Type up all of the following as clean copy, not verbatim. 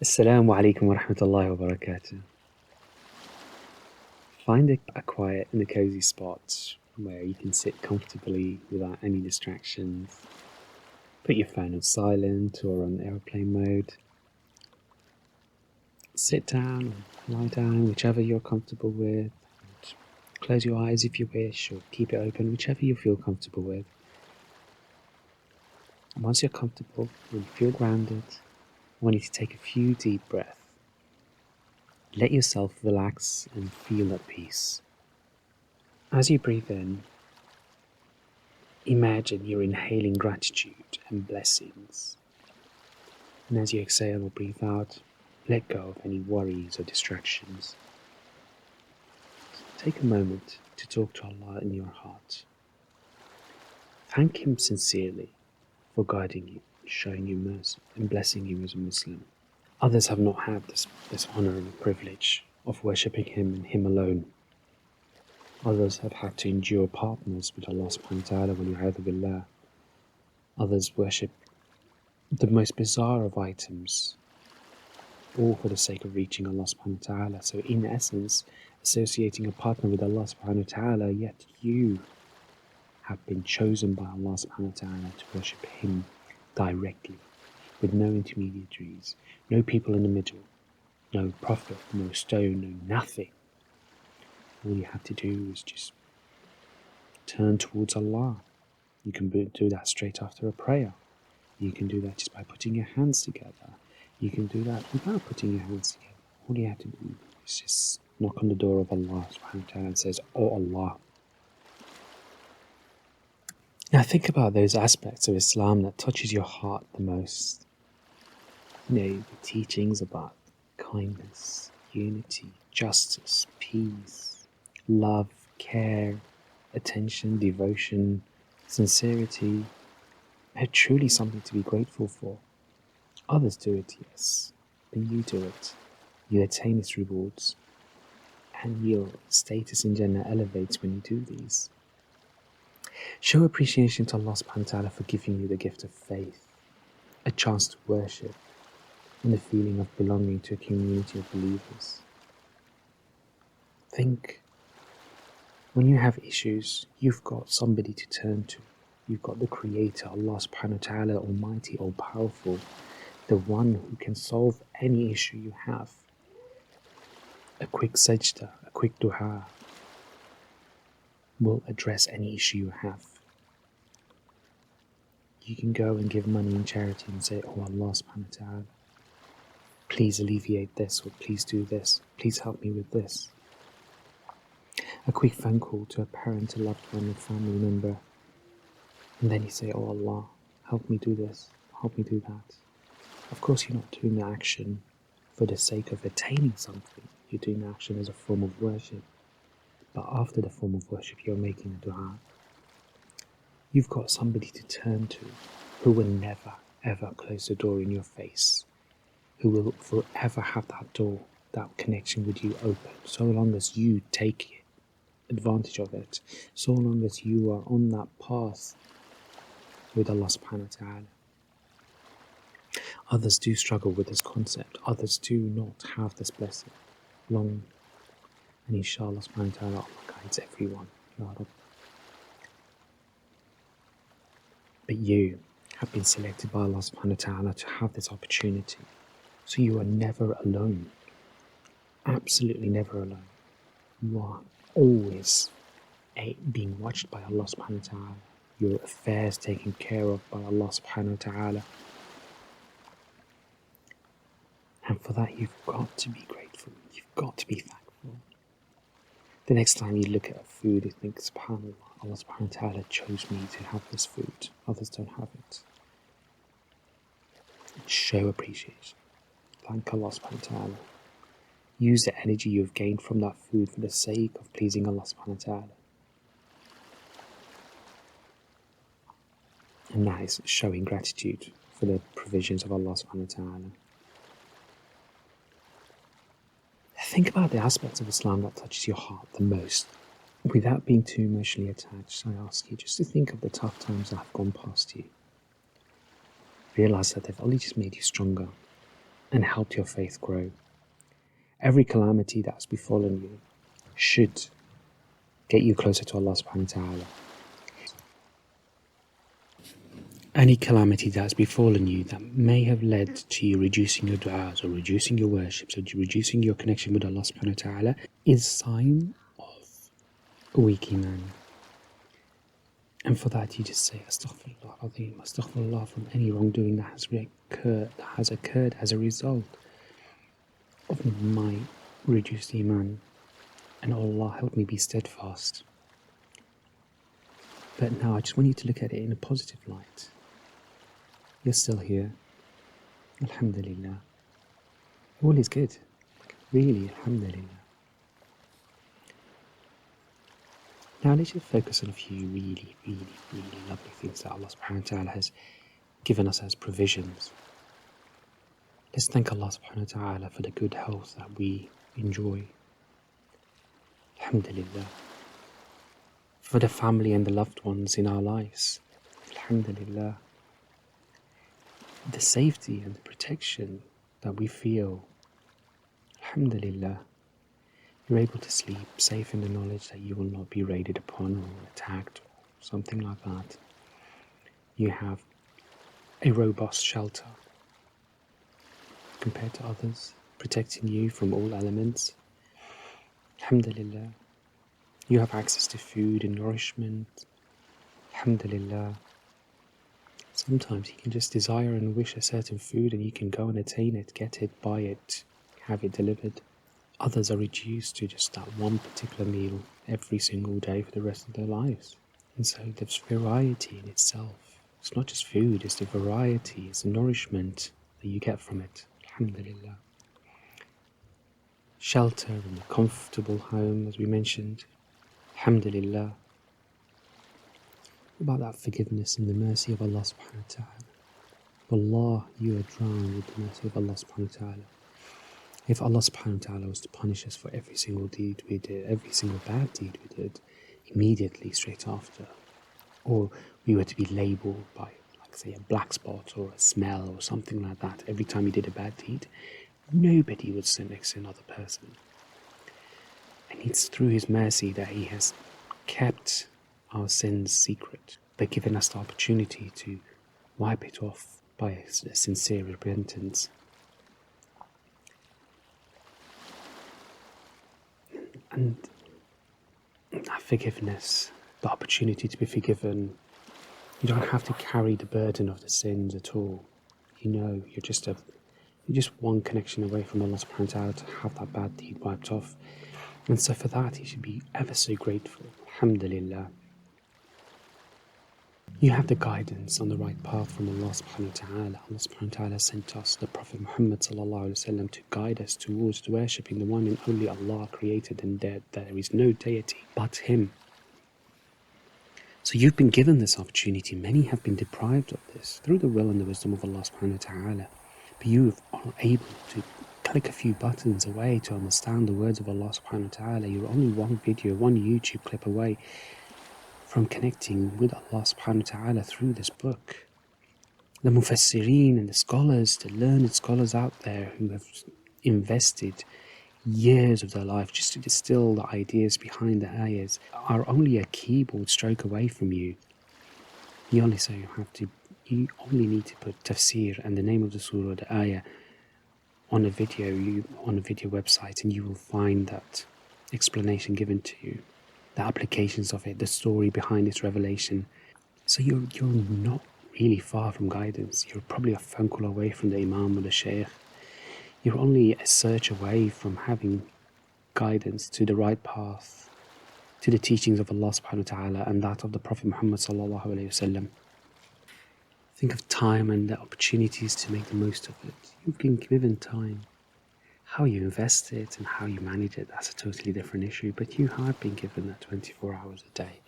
Assalamu alaikum wa rahmatullahi wa barakatuh. Find a quiet and a cozy spot where you can sit comfortably without any distractions. Put your phone on silent or on airplane mode. Sit down or lie down, whichever you're comfortable with. Close your eyes if you wish, or keep it open, whichever you feel comfortable with. And once you're comfortable and you feel grounded, I want you to take a few deep breaths. Let yourself relax and feel at peace. As you breathe in, imagine you're inhaling gratitude and blessings. And as you exhale or breathe out, let go of any worries or distractions. Take a moment to talk to Allah in your heart. Thank Him sincerely for guiding you, showing you mercy, and blessing you as a Muslim. Others have not had this honor and privilege of worshipping Him and Him alone. Others have had to endure partners with Allah subhanahu wa ta'ala wal-'iyadhu billah. Others worship the most bizarre of items, all for the sake of reaching Allah subhanahu wa ta'ala. So in essence, associating a partner with Allah subhanahu wa ta'ala, yet you have been chosen by Allah subhanahu wa ta'ala to worship Him directly, with no intermediaries, no people in the middle, no prophet, no stone, no nothing. All you have to do is just turn towards Allah. You can do that straight after a prayer. You can do that just by putting your hands together. You can do that without putting your hands together. All you have to do is just knock on the door of Allah subhanahu wa ta'ala and says, "Oh Allah." Now think about those aspects of Islam that touches your heart the most. The teachings about kindness, unity, justice, peace, love, care, attention, devotion, sincerity. They're truly something to be grateful for. Others do it, yes, but you do it. You attain its rewards, and your status in Jannah elevates when you do these. Show appreciation to Allah subhanahu wa ta'ala for giving you the gift of faith, a chance to worship, and the feeling of belonging to a community of believers. Think, when you have issues, you've got somebody to turn to. You've got the Creator, Allah subhanahu wa ta'ala, Almighty, All-Powerful, the one who can solve any issue you have. A quick sajda, a quick dua will address any issue you have. You can go and give money in charity and say, "Oh Allah subhanahu wa ta'ala, please alleviate this, or please do this, please help me with this." A quick phone call to a parent, a loved one, a family member, and then you say, "Oh Allah, help me do this, help me do that." Of course you're not doing the action for the sake of attaining something. You're doing the action as a form of worship. But after the form of worship, you're making a dua. You've got somebody to turn to who will never, ever close the door in your face, who will forever have that door, that connection with you open, so long as you take advantage of it, so long as you are on that path with Allah subhanahu wa ta'ala. Others do struggle with this concept. Others do not have this blessing. And inshallah subhanahu wa ta'ala, Allah guides everyone. Ya Rabbi. But you have been selected by Allah subhanahu wa ta'ala to have this opportunity. So you are never alone. Absolutely never alone. You are always being watched by Allah subhanahu wa ta'ala. Your affairs taken care of by Allah subhanahu wa ta'ala. And for that you've got to be grateful. You've got to be thankful. The next time you look at a food, you think, subhanAllah, Allah subhanahu wa ta'ala chose me to have this food. Others don't have it. Show appreciation. Thank Allah subhanahu wa ta'ala. Use the energy you've gained from that food for the sake of pleasing Allah subhanahu wa ta'ala. And that is showing gratitude for the provisions of Allah subhanahu wa ta'ala. Think about the aspects of Islam that touches your heart the most. Without being too emotionally attached, I ask you just to think of the tough times that have gone past you. Realize that they've only just made you stronger. and helped your faith grow. Every calamity that's befallen you should get you closer to Allah subhanahu wa ta'ala. Any calamity that's befallen you that may have led to you reducing your du'as or reducing your worships or reducing your connection with Allah subhanahu wa ta'ala is a sign of a weak iman. And for that you just say astaghfirullah azim, astaghfirullah from any wrongdoing that has occurred as a result of my reduced iman. And Allah help me be steadfast. But now I just want you to look at it in a positive light. You're still here. Alhamdulillah. All is good. Really, alhamdulillah. Now let's just focus on a few really, really, really lovely things that Allah subhanahu wa ta'ala has given us as provisions. Let's thank Allah subhanahu wa ta'ala for the good health that we enjoy. Alhamdulillah. For the family and the loved ones in our lives. Alhamdulillah. The safety and the protection that we feel. Alhamdulillah. You're able to sleep safe in the knowledge that you will not be raided upon or attacked or something like that. You have a robust shelter compared to others, protecting you from all elements. Alhamdulillah. You have access to food and nourishment. Alhamdulillah. Sometimes you can just desire and wish a certain food and you can go and attain it, get it, buy it, have it delivered. Others are reduced to just that one particular meal every single day for the rest of their lives. And so there's variety in itself. It's not just food, it's the variety, it's the nourishment that you get from it. Alhamdulillah. Shelter and a comfortable home, as we mentioned. Alhamdulillah. What about that forgiveness and the mercy of Allah subhanahu wa ta'ala? Wallah, you are drowned with the mercy of Allah subhanahu wa ta'ala. If Allah subhanahu wa ta'ala was to punish us for every single deed we did, every single bad deed we did, immediately straight after, or we were to be labelled by, like say, a black spot or a smell or something like that every time we did a bad deed, nobody would sit next to another person. And it's through His mercy that He has kept our sins secret, but given us the opportunity to wipe it off by a sincere repentance. And that forgiveness, the opportunity to be forgiven, you don't have to carry the burden of the sins at all. You know, you're just one connection away from Allah subhanahu wa ta'ala to have that bad deed wiped off. And so for that you should be ever so grateful. Alhamdulillah. You have the guidance on the right path from Allah subhanahu wa ta'ala. Allah subhanahu wa ta'ala sent us the Prophet Muhammad sallallahu alaihi wasallam to guide us towards worshipping the one and only Allah created, and there is no deity but Him. So you've been given this opportunity. Many have been deprived of this through the will and the wisdom of Allah subhanahu wa ta'ala. But you are able to click a few buttons away to understand the words of Allah subhanahu wa ta'ala. You're only one video, one YouTube clip away from connecting with Allah subhanahu wa ta'ala through this book. The mufassirin and the scholars, the learned scholars out there who have invested years of their life just to distill the ideas behind the ayahs are only a keyboard stroke away from you. You only need to put tafsir and the name of the surah, the ayah, on a video website, and you will find that explanation given to you, the applications of it, the story behind its revelation. So you're not really far from guidance. You're probably a phone call away from the imam or the shaykh. You're only a search away from having guidance to the right path, to the teachings of Allah subhanahu wa ta'ala and that of the Prophet Muhammad sallallahu alayhi wa sallam. Think of time and the opportunities to make the most of it. You've been given time. How you invest it and how you manage it, that's a totally different issue, but you have been given that 24 hours a day.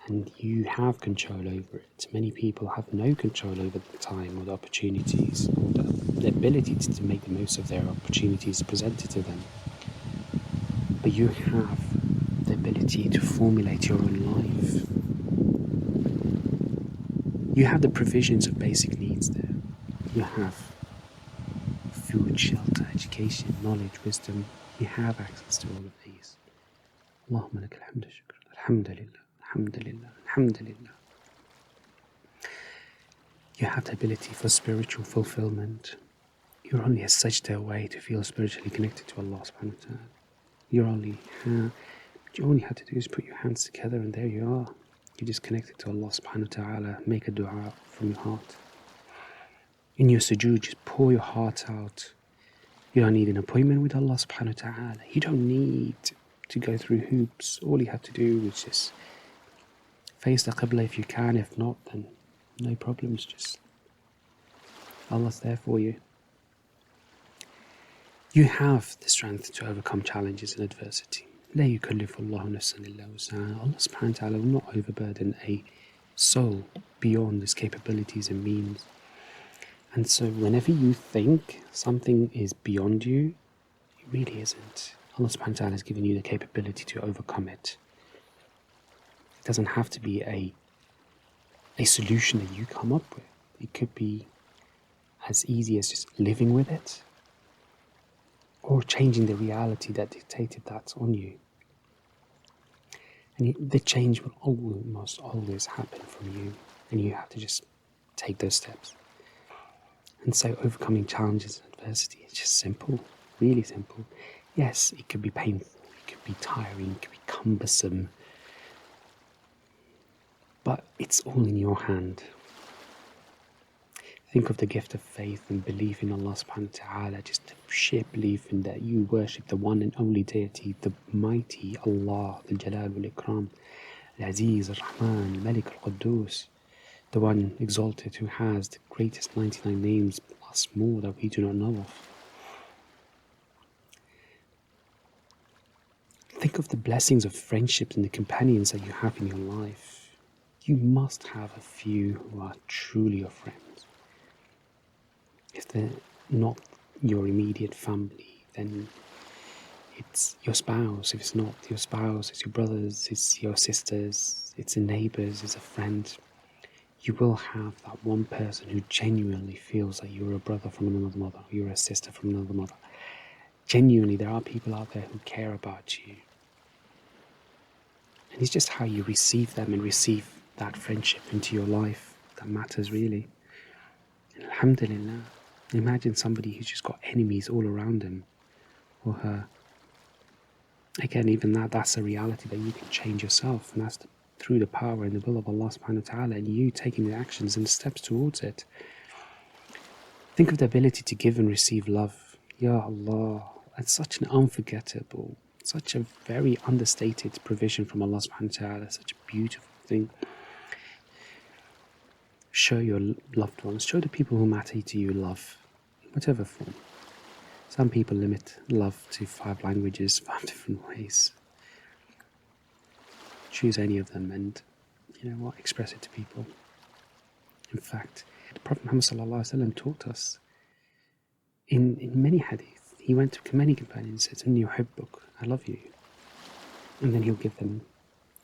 And you have control over it. Many people have no control over the time or the opportunities or the ability to make the most of their opportunities presented to them. But you have the ability to formulate your own life. You have the provisions of basic needs there. You have food, shelter, education, knowledge, wisdom. You have access to all of these. Allahumma lak alhamdu shukr. Alhamdulillah, alhamdulillah, alhamdulillah. You have the ability for spiritual fulfillment. You're only a sajda away to feel spiritually connected to Allah subhanahu wa ta'ala. What you only have to do is put your hands together and there you are. You're just connected to Allah subhanahu wa ta'ala. Make a dua from your heart. In your sujood, just pour your heart out. You don't need an appointment with Allah subhanahu wa ta'ala. You don't need to go through hoops. All you have to do is just face the Qibla if you can. If not, then no problems. Just Allah's there for you. You have the strength to overcome challenges and adversity. لا يكلف الله نفسا إلا وسعها. Allah subhanahu wa ta'ala will not overburden a soul beyond its capabilities and means. And so whenever you think something is beyond you, it really isn't. Allah subhanahu wa ta'ala has given you the capability to overcome it. It doesn't have to be a solution that you come up with. It could be as easy as just living with it, or changing the reality that dictated that on you. And the change will almost always happen from you, and you have to just take those steps. And so overcoming challenges and adversity is just simple, really simple. Yes, it could be painful, it could be tiring, it could be cumbersome, but it's all in your hand. Think of the gift of faith and belief in Allah subhanahu wa ta'ala, just the sheer belief in that you worship the one and only deity, the mighty Allah, the Jalal wal Ikram, Al-Aziz, Al-Rahman, Al-Malik, Al-Quddus, the one exalted who has the greatest 99 names plus more that we do not know of. Think of the blessings of friendships and the companions that you have in your life. You must have a few who are truly your friends. If they're not your immediate family, then it's your spouse. If it's not your spouse, it's your brothers, it's your sisters, it's your neighbours, it's a friend. You will have that one person who genuinely feels that you're a brother from another mother, or you're a sister from another mother. Genuinely, there are people out there who care about you. And it's just how you receive them and receive that friendship into your life that matters really. And alhamdulillah. Imagine somebody who's just got enemies all around him or her. Again, even that's a reality that you can change yourself, and that's through the power and the will of Allah subhanahu wa ta'ala, and you taking the actions and the steps towards it. Think of the ability to give and receive love. Ya Allah, it's such an unforgettable, such a very understated provision from Allah subhanahu wa ta'ala, such a beautiful thing. Show your loved ones, show the people who matter to you love, in whatever form. Some people limit love to 5 languages, 5 different ways. Choose any of them and, you know what, express it to people. In fact, the Prophet Muhammad ﷺ taught us in many hadith. He went to many companions and said, Inni uhibbuk, I love you. And then he'll give them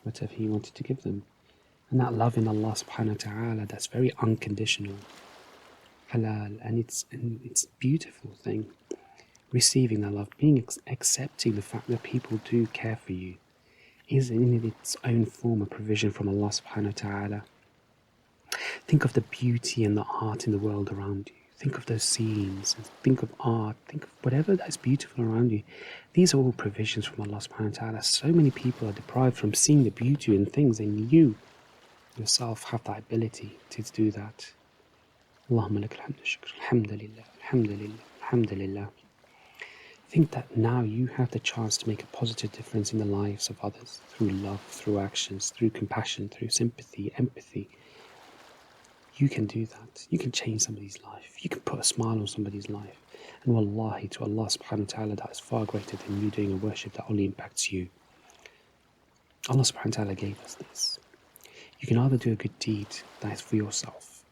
whatever he wanted to give them. And that love in Allah subhanahu wa ta'ala, that's very unconditional. Halal, and it's a beautiful thing. Receiving that love, accepting the fact that people do care for you, is in its own form a provision from Allah subhanahu wa ta'ala. Think of the beauty and the art in the world around you. Think of those scenes, think of art, think of whatever that's beautiful around you. These are all provisions from Allah subhanahu wa ta'ala. So many people are deprived from seeing the beauty in things, and you yourself have that ability to do that. Allahumma lak alhamdu shukr. Alhamdulillah, alhamdulillah, alhamdulillah. Think that now you have the chance to make a positive difference in the lives of others through love, through actions, through compassion, through sympathy, empathy. You can do that. You can change somebody's life. You can put a smile on somebody's life. And wallahi, to Allah subhanahu wa ta'ala, that is far greater than you doing a worship that only impacts you. Allah subhanahu wa ta'ala gave us this. You can either do a good deed that is for yourself,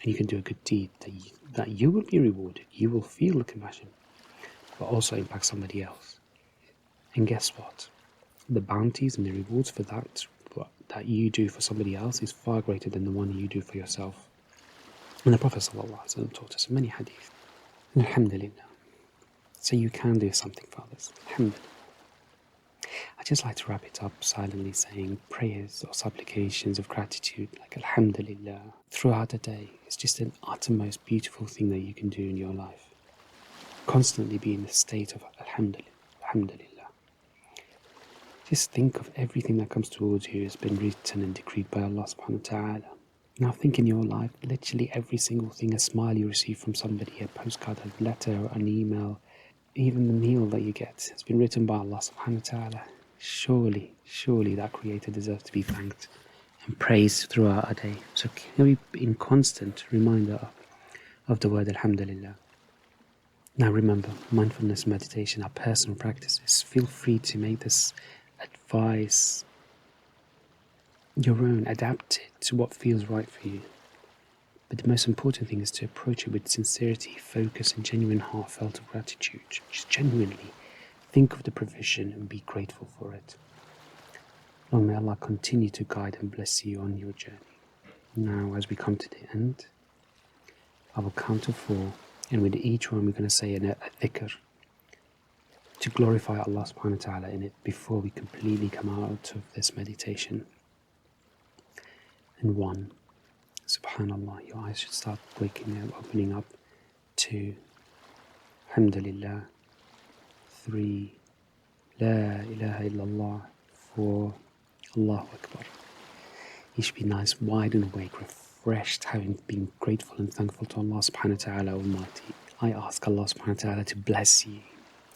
and you can do a good deed that you will be rewarded, you will feel the compassion, but also impact somebody else. And guess what? The bounties and the rewards for that you do for somebody else is far greater than the one you do for yourself. And the Prophet ﷺ taught us in many hadith. Alhamdulillah. So you can do something for others. Alhamdulillah. I just like to wrap it up silently saying prayers or supplications of gratitude like Alhamdulillah throughout the day. It's just an uttermost beautiful thing that you can do in your life. Constantly be in the state of Alhamdulillah. Alhamdulillah. Just think of everything that comes towards you has been written and decreed by Allah subhanahu wa ta'ala. Now think in your life, literally every single thing, a smile you receive from somebody, a postcard, a letter, an email, even the meal that you get has been written by Allah subhanahu wa ta'ala. Surely that Creator deserves to be thanked and praised throughout our day. So can we be in constant reminder of the word Alhamdulillah. Now remember, mindfulness meditation are personal practices. Feel free to make this advice your own, adapt it to what feels right for you. But the most important thing is to approach it with sincerity, focus, and genuine heartfelt gratitude. Just genuinely think of the provision and be grateful for it. Long may Allah continue to guide and bless you on your journey. Now, as we come to the end, I will count to 4, and with each one we're going to say a dhikr to glorify Allah subhanahu wa ta'ala in it before we completely come out of this meditation. And 1, subhanallah, your eyes should start waking up, opening up. 2, alhamdulillah. 3, la ilaha illallah. 4, Allahu Akbar. You should be nice, wide and awake, refreshed, having been grateful and thankful to Allah subhanahu wa ta'ala Almighty. I ask Allah subhanahu wa ta'ala to bless you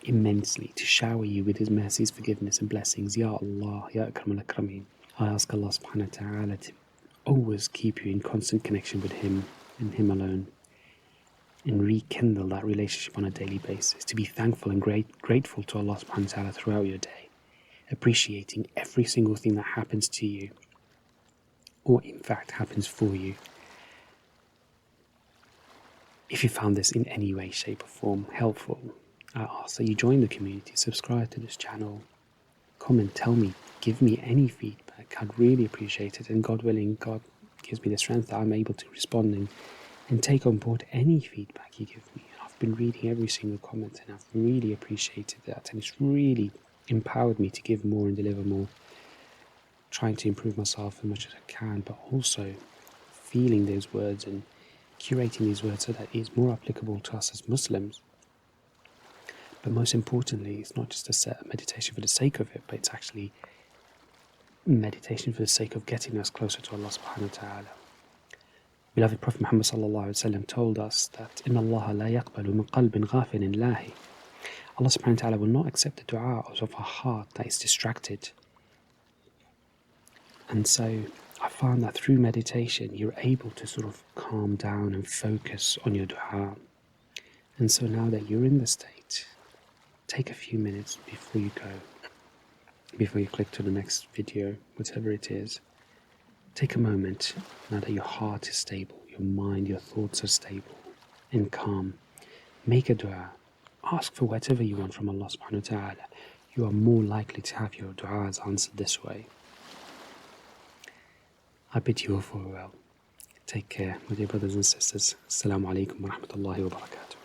immensely, to shower you with His mercies, forgiveness and blessings. Ya Allah, Ya Akram al-Akrameen. I ask Allah subhanahu wa ta'ala to always keep you in constant connection with Him and Him alone, and rekindle that relationship on a daily basis, to be thankful and grateful to Allah subhanahu wa ta'ala throughout your day, appreciating every single thing that happens to you, or in fact happens for you. If you found this in any way, shape or form helpful, I ask that you join the community, subscribe to this channel, comment, tell me, give me any feedback. I'd really appreciate it, and God willing, God gives me the strength that I'm able to respond and take on board any feedback you give me. I've been reading every single comment and I've really appreciated that, and it's really empowered me to give more and deliver more, trying to improve myself as much as I can, but also feeling those words and curating these words so that it's more applicable to us as Muslims. But most importantly, it's not just a meditation for the sake of it, but it's actually meditation for the sake of getting us closer to Allah subhanahu wa ta'ala. Beloved Prophet Muhammad sallallahu alaihi wasallam told us that إِنَّ اللَّهَ لَا يَقْبَلُ مِنْ قَلْبٍ غَافِلٍ لَاهِ. Allah subhanahu wa ta'ala will not accept the dua out of a heart that is distracted. And so I found that through meditation you're able to sort of calm down and focus on your dua. And so now that you're in the state, take a few minutes before you go, before you click to the next video, whatever it is. Take a moment, now that your heart is stable, your mind, your thoughts are stable and calm. Make a dua. Ask for whatever you want from Allah subhanahu wa ta'ala. You are more likely to have your du'as answered this way. I bid you all farewell. Take care with your brothers and sisters. Assalamu alaikum wa rahmatullahi wa barakatuh.